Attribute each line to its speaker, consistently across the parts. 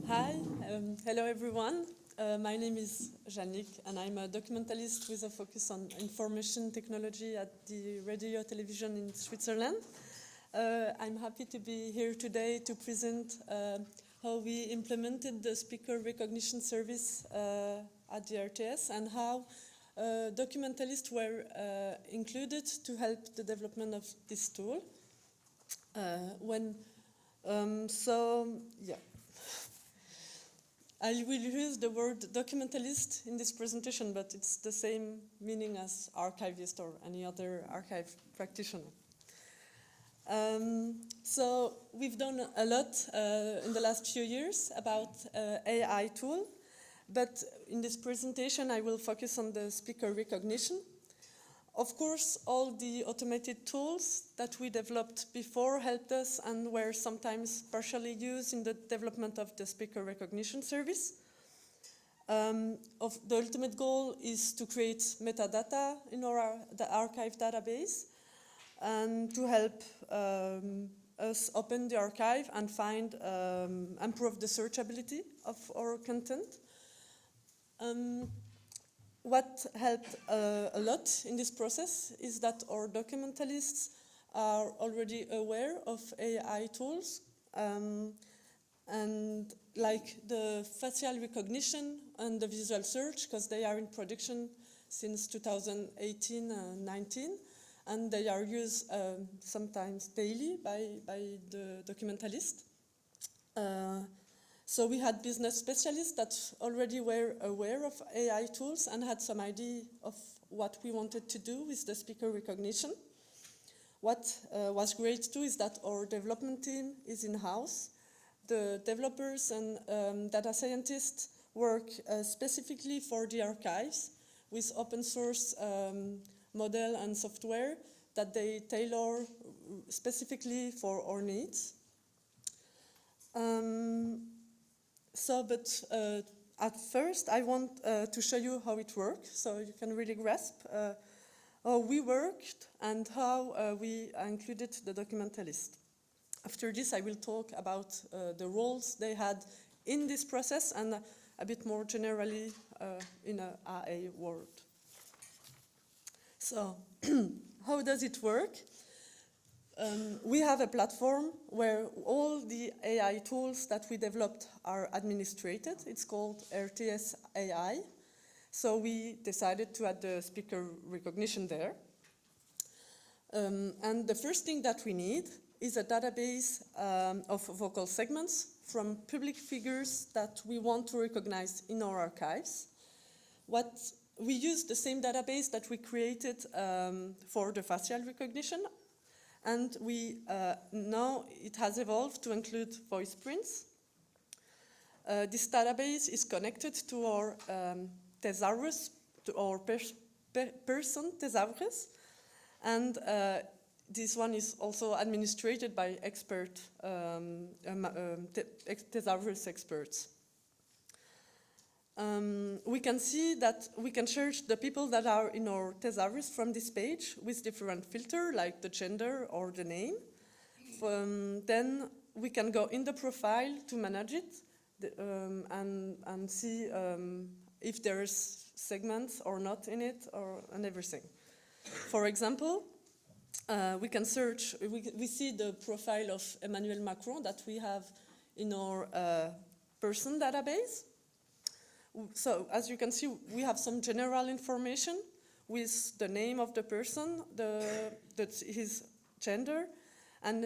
Speaker 1: Hi, hello everyone. My name is Janique and I'm a documentalist with a focus on information technology at the radio television in Switzerland. I'm happy to be here today to present how we implemented the speaker recognition service at the RTS and how documentalists were included to help the development of this tool. I will use the word documentalist in this presentation, but it's the same meaning as archivist or any other archive practitioner. So we've done a lot in the last few years about AI tool, but in this presentation I will focus on the speaker recognition. Of course, all the automated tools that we developed before helped us and were sometimes partially used in the development of the speaker recognition service. The ultimate goal is to create metadata in the archive database and to help us open the archive and find improve the searchability of our content. What helped a lot in this process is that our documentalists are already aware of AI tools and like the facial recognition and the visual search, because they are in production since 2018-19 and they are used sometimes daily by the documentalists. So we had business specialists that already were aware of AI tools and had some idea of what we wanted to do with the speaker recognition. What was great too is that our development team is in-house. The developers and data scientists work specifically for the archives with open source model and software that they tailor specifically for our needs. At first, I want to show you how it works, so you can really grasp how we worked and how we included the documentalist. After this, I will talk about the roles they had in this process and a bit more generally in an AI world. So, how does it work? We have a platform where all the AI tools that we developed are administrated. It's called RTS AI. So we decided to add the speaker recognition there. And the first thing that we need is a database of vocal segments from public figures that we want to recognize in our archives. We use the same database that we created for the facial recognition. And now it has evolved to include voice prints. This database is connected to our thesaurus, to our person thesaurus. And this one is also administrated by expert thesaurus experts. We can see that we can search the people that are in our thesaurus from this page with different filters, like the gender or the name. Then we can go in the profile to manage it and see if there's segments or not in it and everything. For example, we can search, we see the profile of Emmanuel Macron that we have in our person database. So, as you can see, we have some general information with the name of the person, his gender, and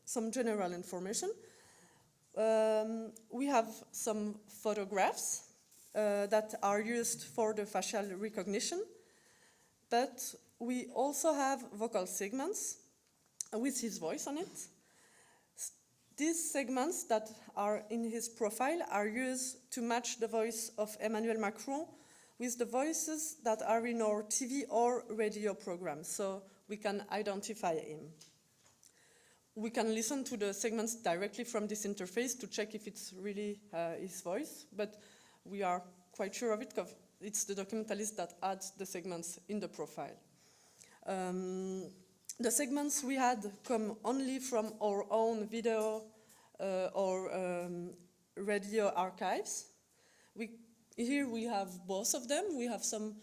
Speaker 1: some general information. We have some photographs that are used for the facial recognition, but we also have vocal segments with his voice on it. These segments that are in his profile are used to match the voice of Emmanuel Macron with the voices that are in our TV or radio programs, so we can identify him. We can listen to the segments directly from this interface to check if it's really his voice, but we are quite sure of it because it's the documentalist that adds the segments in the profile. The segments we had come only from our own video or radio archives. Here we have both of them. We have some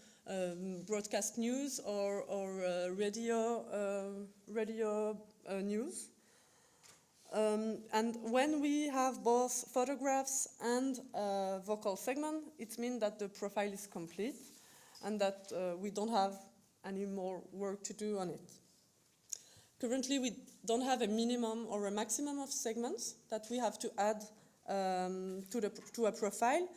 Speaker 1: broadcast news or radio news. And when we have both photographs and vocal segment, it means that the profile is complete and that we don't have any more work to do on it. Currently, we don't have a minimum or a maximum of segments that we have to add to a profile,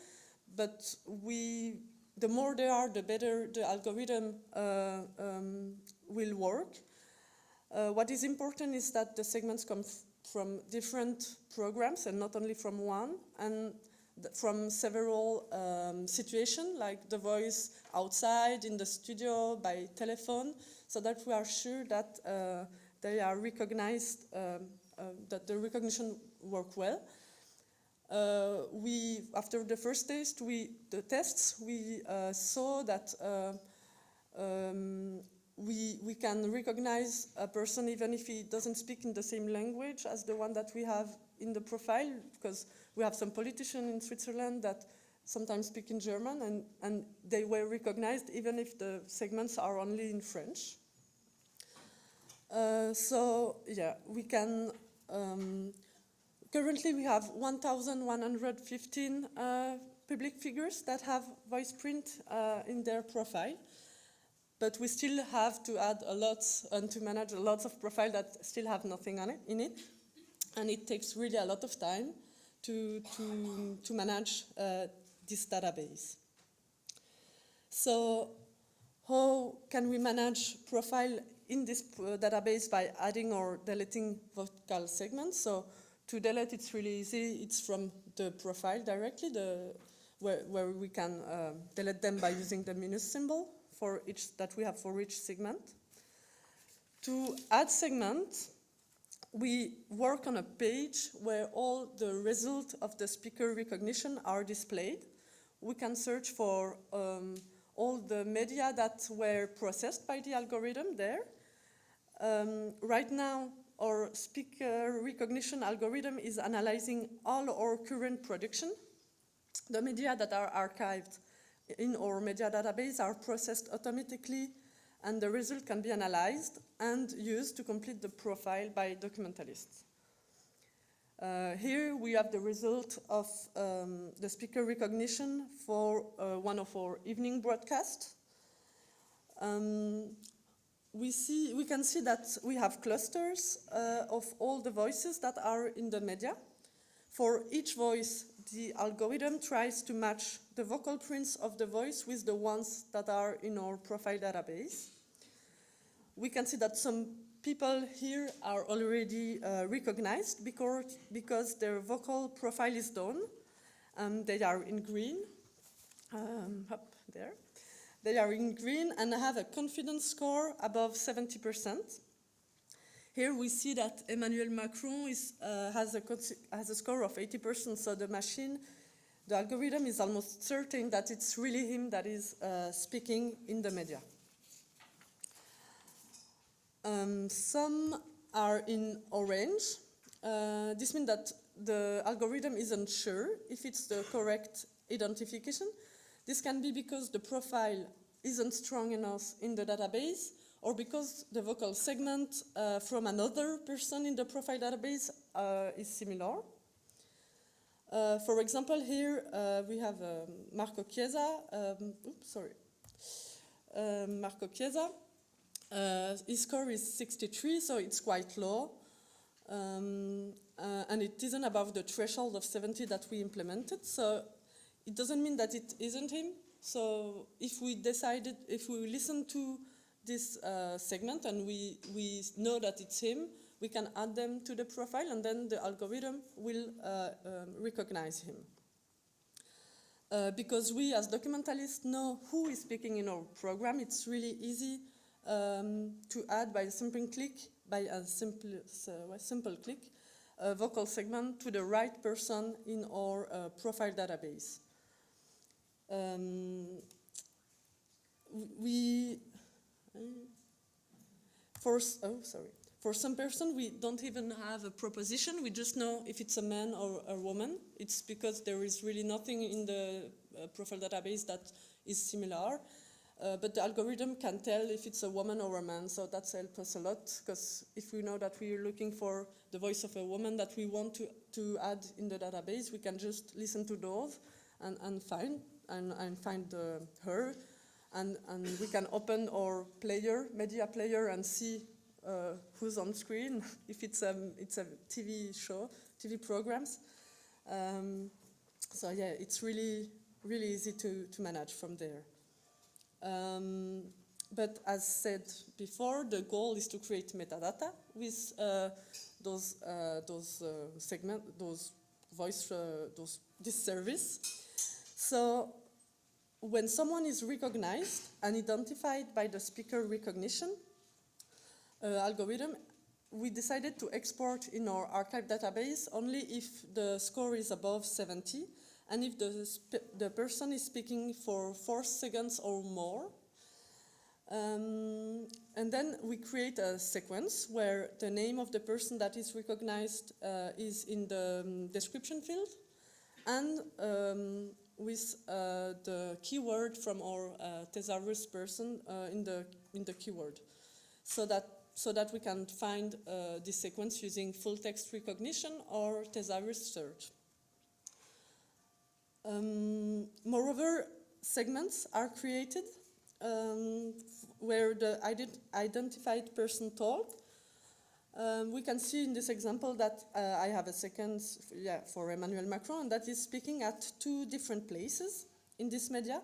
Speaker 1: but the more there are, the better the algorithm will work. What is important is that the segments come from different programs and not only from one, and from several situations, like the voice outside, in the studio, by telephone, so that we are sure that they are recognized, that the recognition work well. After the first tests, we saw that we can recognize a person even if he doesn't speak in the same language as the one that we have in the profile, because we have some politicians in Switzerland that sometimes speak in German, and they were recognized even if the segments are only in French. So yeah, we can, currently we have 1,115 public figures that have voice print in their profile, but we still have to add a lot and to manage a lot of profiles that still have nothing in it, and it takes really a lot of time to manage this database. So how can we manage profile in this database by adding or deleting vocal segments? So to delete, it's really easy. It's from the profile directly, where we can delete them by using the minus symbol that we have for each segment. To add segments, we work on a page where all the results of the speaker recognition are displayed. We can search for all the media that were processed by the algorithm there. Right now, our speaker recognition algorithm is analyzing all our current production. The media that are archived in our media database are processed automatically, and the result can be analyzed and used to complete the profile by documentalists. Here we have the result of the speaker recognition for one of our evening broadcasts. We can see that we have clusters of all the voices that are in the media. For each voice, the algorithm tries to match the vocal prints of the voice with the ones that are in our profile database. We can see that some people here are already recognized because their vocal profile is done. They are in green, up there. They are in green and have a confidence score above 70%. Here we see that Emmanuel Macron has a score of 80%, so the algorithm is almost certain that it's really him that is speaking in the media. Some are in orange. This means that the algorithm isn't sure if it's the correct identification. This can be because the profile isn't strong enough in the database, or because the vocal segment from another person in the profile database is similar. For example, here we have Marco Chiesa. Marco Chiesa. His score is 63, so it's quite low. And it isn't above the threshold of 70 that we implemented. So it doesn't mean that it isn't him. So if we listen to this segment and we know that it's him, we can add them to the profile, and then the algorithm will recognize him. Because we as documentalists know who is speaking in our program, it's really easy to add by a simple click, a vocal segment to the right person in our profile database. For some person, we don't even have a proposition. We just know if it's a man or a woman. It's because there is really nothing in the profile database that is similar. But the algorithm can tell if it's a woman or a man, so that helps us a lot, because if we know that we are looking for the voice of a woman that we want to add in the database, we can just listen to those and find her, and we can open our media player, and see who's on screen, if it's a TV show, TV programs. So yeah, it's really easy to manage from there. But as said before, the goal is to create metadata with this service. So when someone is recognized and identified by the speaker recognition algorithm, we decided to export in our archive database only if the score is above 70, and if the person is speaking for 4 seconds or more. And then we create a sequence where the name of the person that is recognized is in the description field, and with the keyword from our thesaurus person in the keyword, so that we can find this sequence using full text recognition or thesaurus search. Moreover, segments are created where the identified person talk. We can see in this example that I have a sequence for Emmanuel Macron, and that is speaking at 2 different places in this media.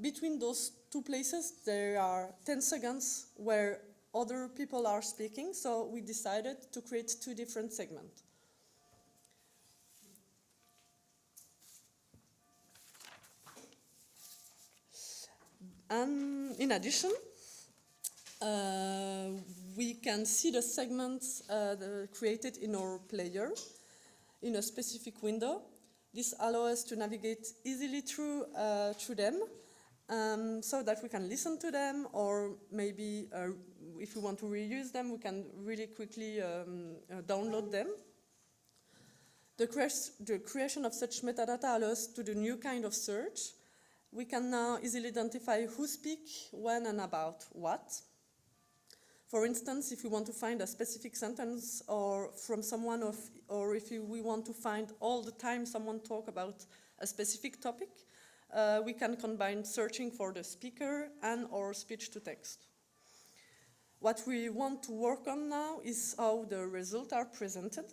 Speaker 1: Between those 2 places, there are 10 seconds where other people are speaking, so we decided to create 2 different segments. And in addition, we can see the segments created in our player in a specific window. This allows us to navigate easily through them, so that we can listen to them, or maybe if we want to reuse them, we can really quickly download them. The creation of such metadata allows us to do new kind of search. We can now easily identify who speaks, when, and about what. For instance, if we want to find a specific sentence or from someone, or if we want to find all the time someone talk about a specific topic, we can combine searching for the speaker and or speech to text. What we want to work on now is how the results are presented.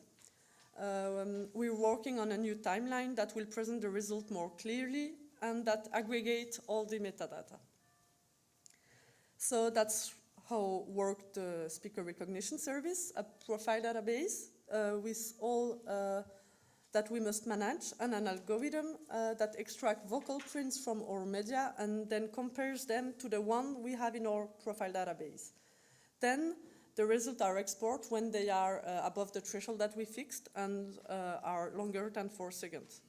Speaker 1: We're working on a new timeline that will present the result more clearly and that aggregate all the metadata. So that's how worked the speaker recognition service, a profile database with all that we must manage, and an algorithm that extracts vocal prints from our media and then compares them to the one we have in our profile database. Then the results are exported when they are above the threshold that we fixed and are longer than 4 seconds.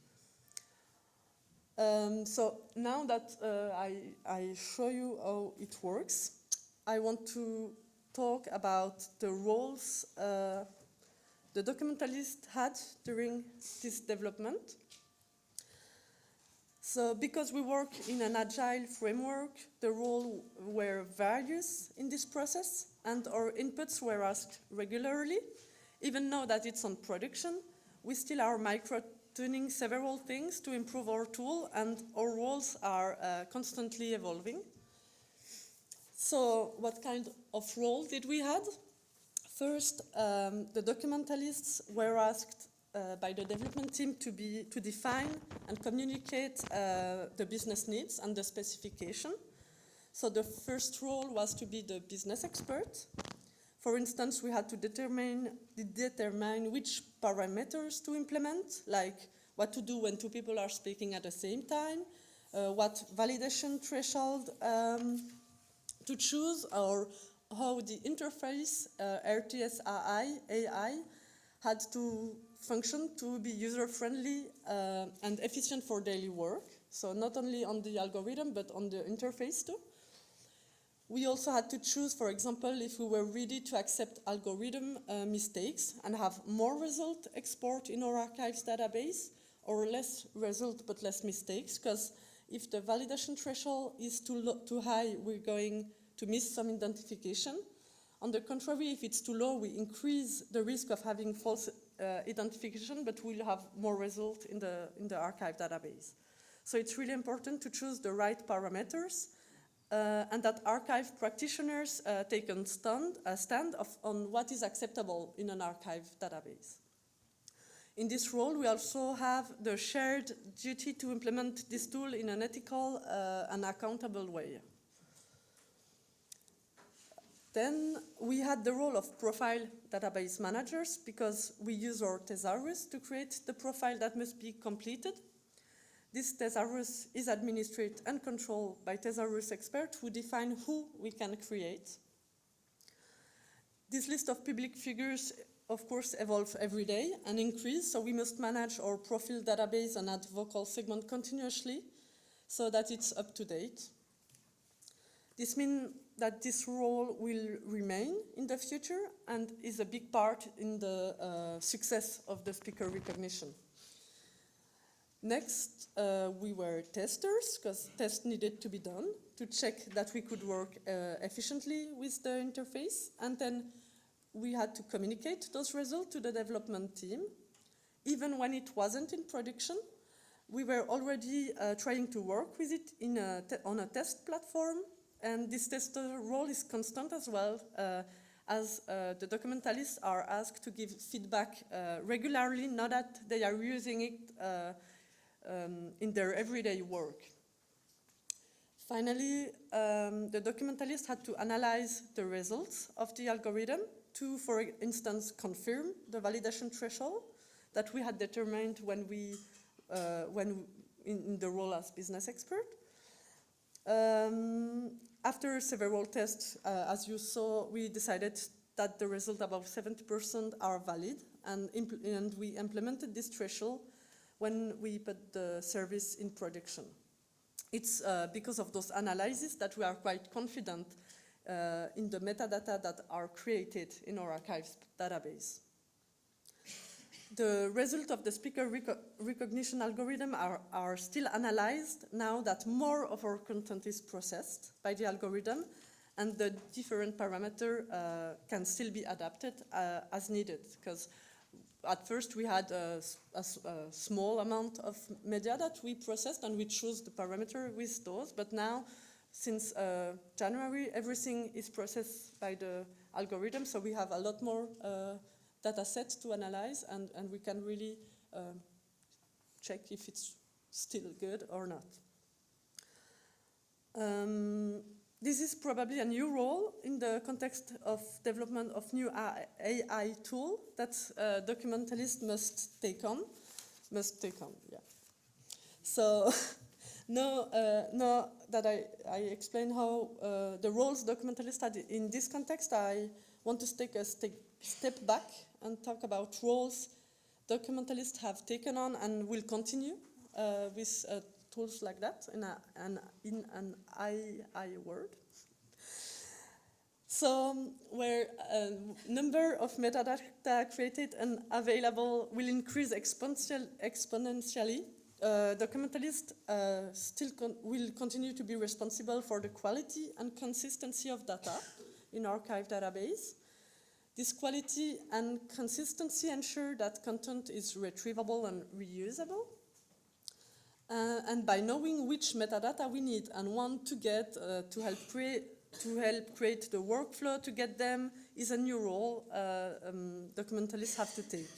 Speaker 1: So now that I show you how it works, I want to talk about the roles the documentalists had during this development. So because we work in an agile framework, the roles were various in this process, and our inputs were asked regularly. Even now that it's on production, we still are micro-tuning several things to improve our tool, and our roles are constantly evolving. So what kind of role did we have? First, the documentalists were asked by the development team to define and communicate the business needs and the specification. So the first role was to be the business expert. For instance, we had to determine which parameters to implement, like what to do when 2 people are speaking at the same time, what validation threshold to choose, or how the interface, RTS AI, had to function to be user-friendly and efficient for daily work. So not only on the algorithm, but on the interface too. We also had to choose, for example, if we were ready to accept algorithm mistakes and have more result export in our archives database, or less result but less mistakes, because if the validation threshold is too high, we're going to miss some identification. On the contrary, if it's too low, we increase the risk of having false identification, but we'll have more result in the archive database. So it's really important to choose the right parameters, and that archive practitioners take a stand on what is acceptable in an archive database. In this role, we also have the shared duty to implement this tool in an ethical and accountable way. Then we had the role of profile database managers, because we use our thesaurus to create the profile that must be completed. This thesaurus is administered and controlled by thesaurus experts who define who we can create. This list of public figures, of course, evolve every day and increase, so we must manage our profile database and add vocal segment continuously so that it's up to date. This means that this role will remain in the future and is a big part in the success of the speaker recognition. Next, we were testers, because tests needed to be done to check that we could work efficiently with the interface, and then we had to communicate those results to the development team. Even when it wasn't in production, we were already trying to work with it on a test platform, and this tester role is constant as well, as the documentalists are asked to give feedback regularly, not that they are using it in their everyday work. Finally, the documentalists had to analyze the results of the algorithm to, for instance, confirm the validation threshold that we had determined when in the role as business expert. After several tests, as you saw, we decided that the result above 70% are valid, and we implemented this threshold when we put the service in production. It's because of those analyses that we are quite confident in the metadata that are created in our archives database. The result of the speaker recognition algorithm are still analyzed now that more of our content is processed by the algorithm, and the different parameter can still be adapted as needed, because at first we had a small amount of media that we processed and we chose the parameter with those, but now since January everything is processed by the algorithm, so we have a lot more data sets to analyze, and we can really check if it's still good or not. This is probably a new role in the context of development of new AI tool that documentalists must take on, yeah. So now that I explained how the roles documentalists had in this context, I want to take a step back and talk about roles documentalists have taken on and will continue with tools like that in an AI world. So where a number of metadata created and available will increase exponentially, documentalists will continue to be responsible for the quality and consistency of data in archive database. This quality and consistency ensure that content is retrievable and reusable. And by knowing which metadata we need and want to get to help create the workflow to get them is a new role documentalists have to take.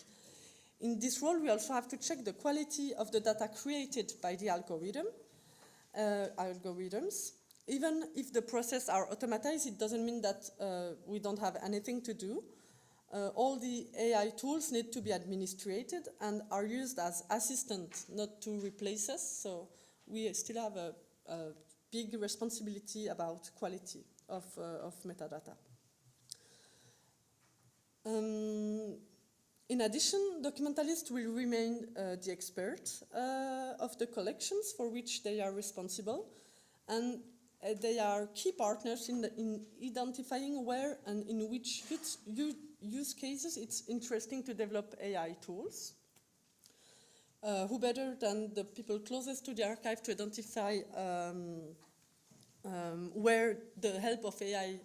Speaker 1: In this role, we also have to check the quality of the data created by the algorithms. Even if the process are automatized, it doesn't mean that we don't have anything to do. All the AI tools need to be administrated and are used as assistants, not to replace us. So we still have a big responsibility about quality of metadata. In addition, documentalists will remain the experts of the collections for which they are responsible, and they are key partners in identifying where and in which use cases it's interesting to develop AI tools. Who better than the people closest to the archive to identify where the help of AI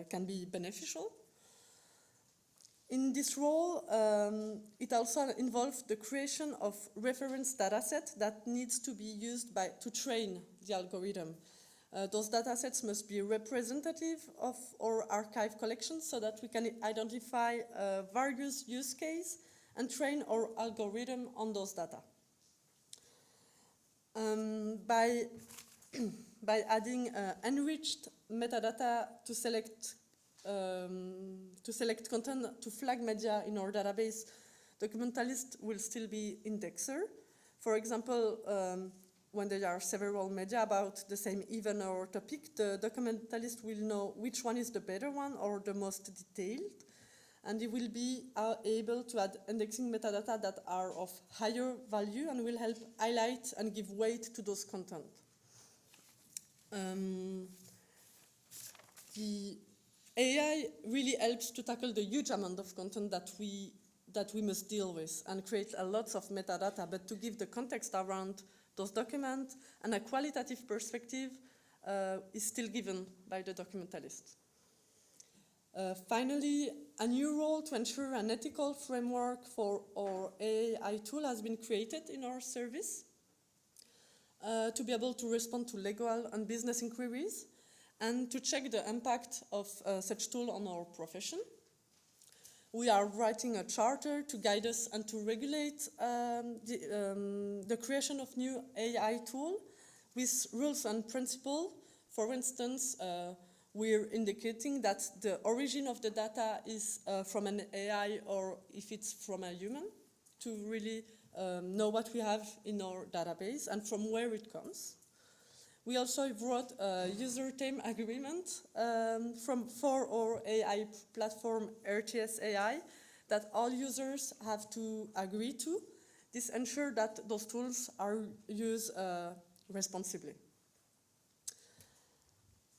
Speaker 1: can be beneficial. In this role, it also involves the creation of reference dataset that needs to be used to train the algorithm. Those datasets must be representative of our archive collection so that we can identify various use cases and train our algorithm on those data. By adding enriched metadata to select content to flag media in our database, documentalists will still be indexer. For example, when there are several media about the same event or topic, the documentalist will know which one is the better one or the most detailed, and it will be able to add indexing metadata that are of higher value and will help highlight and give weight to those content. The AI really helps to tackle the huge amount of content that we must deal with and create a lot of metadata, but to give the context around those documents and a qualitative perspective is still given by the documentalist. Finally, a new role to ensure an ethical framework for our AI tool has been created in our service to be able to respond to legal and business inquiries and to check the impact of such tool on our profession. We are writing a charter to guide us and to regulate the creation of new AI tool with rules and principles. For instance, we're indicating that the origin of the data is from an AI or if it's from a human, to really know what we have in our database and from where it comes. We also wrote a user term agreement for our AI platform RTS AI that all users have to agree to. This ensures that those tools are used responsibly.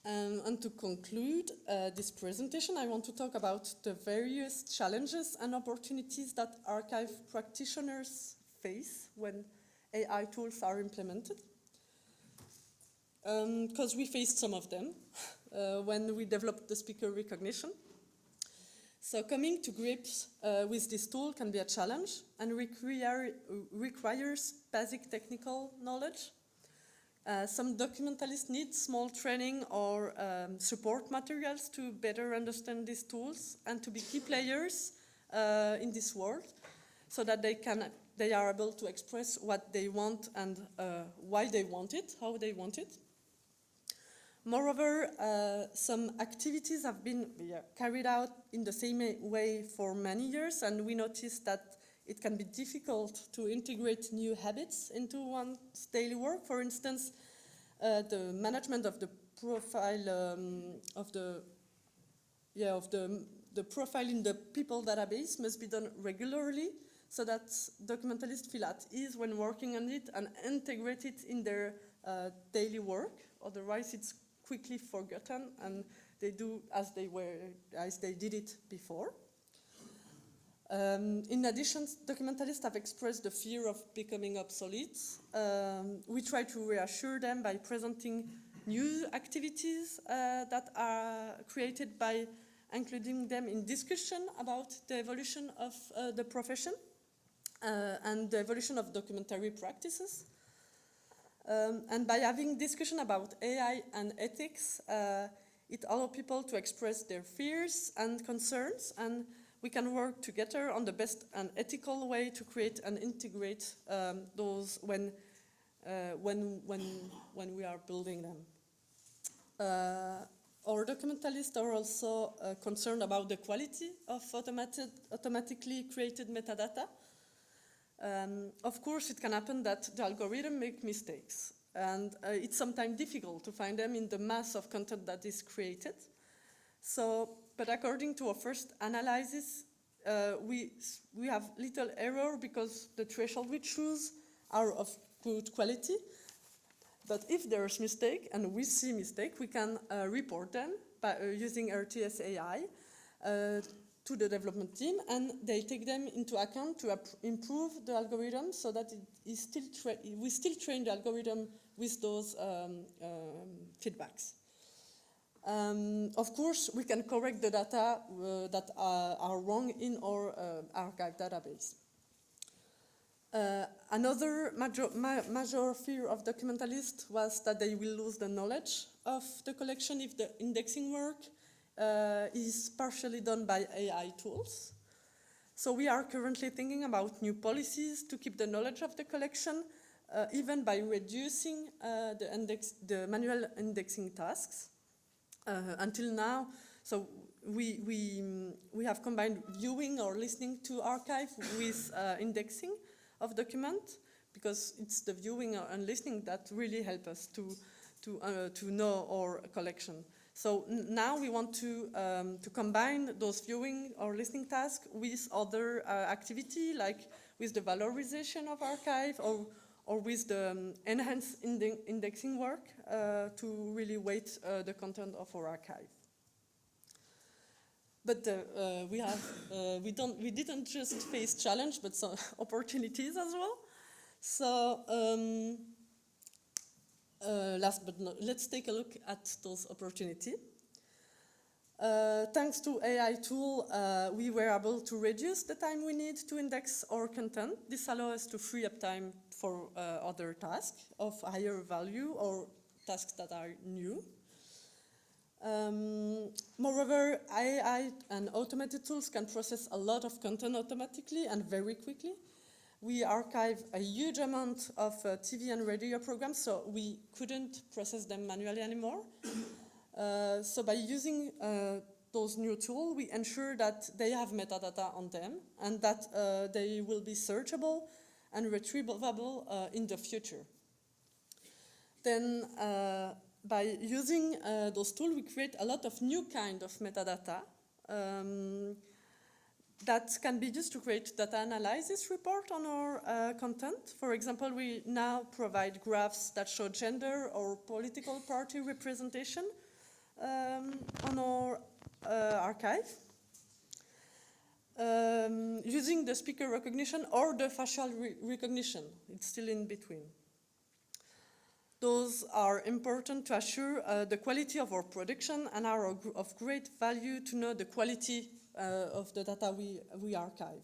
Speaker 1: And to conclude this presentation, I want to talk about the various challenges and opportunities that archive practitioners face when AI tools are implemented. Because we faced some of them when we developed the speaker recognition. So coming to grips with this tool can be a challenge and requires basic technical knowledge. Some documentalists need small training or support materials to better understand these tools and to be key players in this world so that they are able to express what they want and why they want it, how they want it. Moreover, some activities have been carried out in the same way for many years, and we noticed that it can be difficult to integrate new habits into one's daily work. For instance, the management of the profile of the profile in the people database must be done regularly, so that documentalists feel at ease when working on it and integrate it in their daily work. Otherwise, it's quickly forgotten, and they do as they did it before. In addition, documentalists have expressed the fear of becoming obsolete. We try to reassure them by presenting new activities that are created by including them in discussion about the evolution of the profession and the evolution of documentary practices. And by having discussion about AI and ethics, it allows people to express their fears and concerns, and we can work together on the best and ethical way to create and integrate those when we are building them. Our documentalists are also concerned about the quality of automatically created metadata. Of course, it can happen that the algorithm make mistakes, and it's sometimes difficult to find them in the mass of content that is created. But according to our first analysis, we have little error because the threshold we choose are of good quality. But if there's mistake, and we see mistake, we can report them by using RTS AI to the development team, and they take them into account to improve the algorithm so that we still train the algorithm with those feedbacks. Of course, we can correct the data that are wrong in our archive database. Another major fear of documentalists was that they will lose the knowledge of the collection if the indexing work is partially done by AI tools. So we are currently thinking about new policies to keep the knowledge of the collection, even by reducing the manual indexing tasks. Until now, so we have combined viewing or listening to archive with indexing of document, because it's the viewing and listening that really help us to know our collection. So now we want to combine those viewing or listening tasks with other activity, like with the valorization of archive or with the enhanced indexing work to really weight the content of our archive. But we didn't just face challenge, but some opportunities as well. So last but not, let's take a look at those opportunities. Thanks to AI tool, we were able to reduce the time we need to index our content. This allows us to free up time for other tasks of higher value or tasks that are new. Moreover, AI and automated tools can process a lot of content automatically and very quickly. We archive a huge amount of TV and radio programs, so we couldn't process them manually anymore. So by using those new tools, we ensure that they have metadata on them and that they will be searchable and retrievable in the future. Then, by using those tools, we create a lot of new kind of metadata that can be used to create data analysis report on our content. For example, we now provide graphs that show gender or political party representation on our archive. Using the speaker recognition or the facial recognition, it's still in between. Those are important to assure the quality of our production and are of great value to know the quality of the data we archive.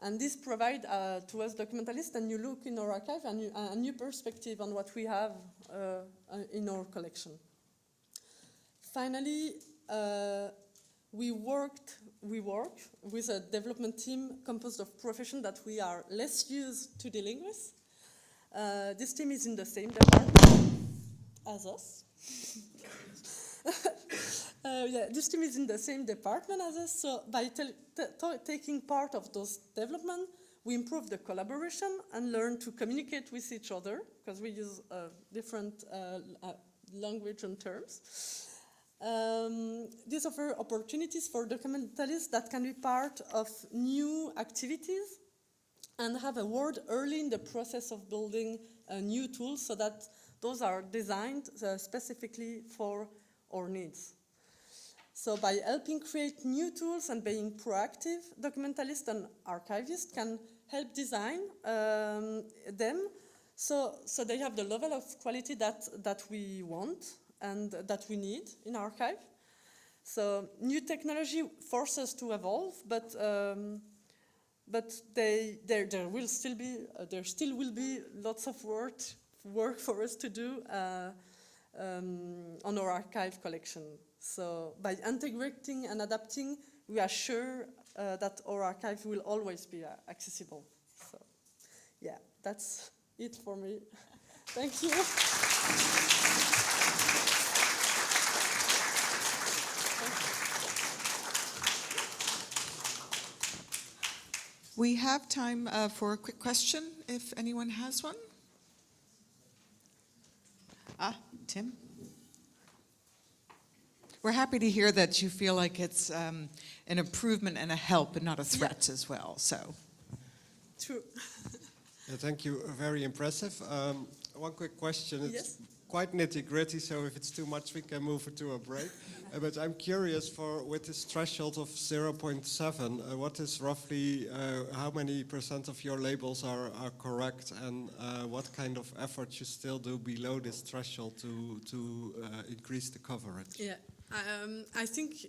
Speaker 1: And this provides to us documentalists a new look in our archive and a new perspective on what we have in our collection. Finally, we work with a development team composed of professions that we are less used to dealing with. This team is in the same department as us. This team is in the same department as us, so by taking part of those development, we improve the collaboration and learn to communicate with each other, because we use different language and terms. These offer opportunities for documentalists that can be part of new activities and have a word early in the process of building new tools so that those are designed specifically for our needs. So by helping create new tools and being proactive, documentalists and archivists can help design them so they have the level of quality that we want and that we need in archive. So new technology forces us to evolve, but there still will be lots of work for us to do on our archive collection. So by integrating and adapting, we are sure that our archive will always be accessible. So, yeah, that's it for me. Thank you.
Speaker 2: We have time for a quick question, if anyone has one. Tim? We're happy to hear that you feel like it's an improvement and a help and not a threat as well. So,
Speaker 1: True.
Speaker 3: Thank you. Very impressive. one quick question. It's
Speaker 1: Yes.
Speaker 3: quite nitty-gritty, so if it's too much, we can move it to a break. But I'm curious, with this threshold of 0.7, what is roughly, how many % of your labels are correct, and what kind of effort you still do below this threshold to increase the coverage?
Speaker 1: Yeah, I think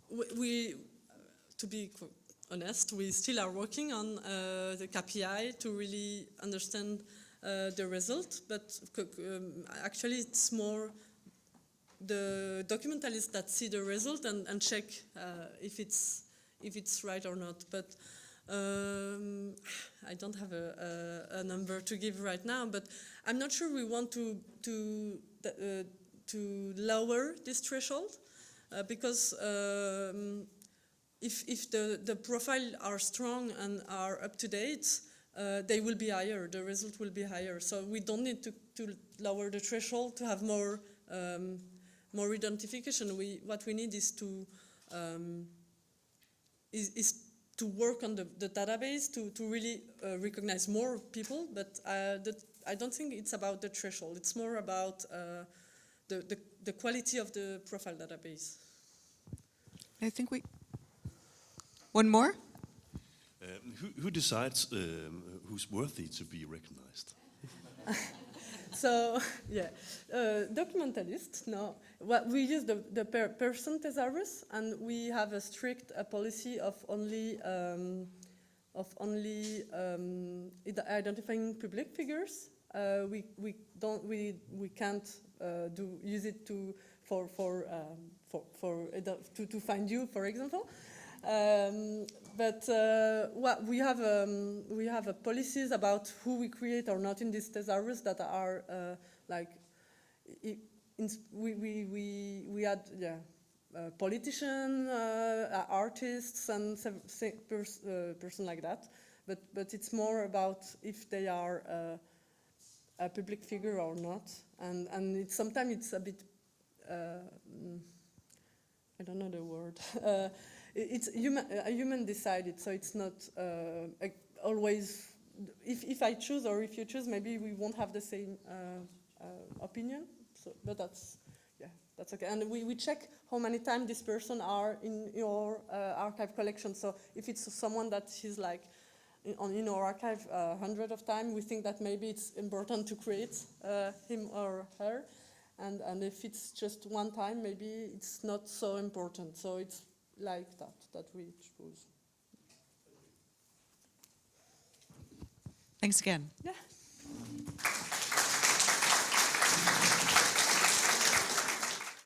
Speaker 1: we to be honest, we still are working on the KPI to really understand the result, but actually it's more the documentalists that see the result and check if it's right or not. But I don't have a number to give right now, but I'm not sure we want to lower this threshold because if the profile are strong and are up to date, they will be higher. The result will be higher. So we don't need to lower the threshold to have more identification. What we need is to work on the database to really recognize more people. But I don't think it's about the threshold. It's more about the quality of the profile database.
Speaker 2: I think one more?
Speaker 4: Who decides who's worthy to be recognized?
Speaker 1: So, yeah, documentalists, no. We use the person thesaurus, and we have a strict policy of only identifying public figures. We can't use it to find you, for example. But we have policies about who we create or not in this thesaurus that are we had politicians, artists, and person like that. But it's more about if they are a public figure or not, and sometimes it's a bit I don't know the word. It's human decided, so it's not always. If I choose or if you choose, maybe we won't have the same opinion. So, but that's okay. And we check how many times this person are in your archive collection. So if it's someone that is like in our archive 100 of times, we think that maybe it's important to create him or her. And if it's just one time, maybe it's not so important. So it's like that we choose.
Speaker 2: Thanks again.
Speaker 1: Yeah.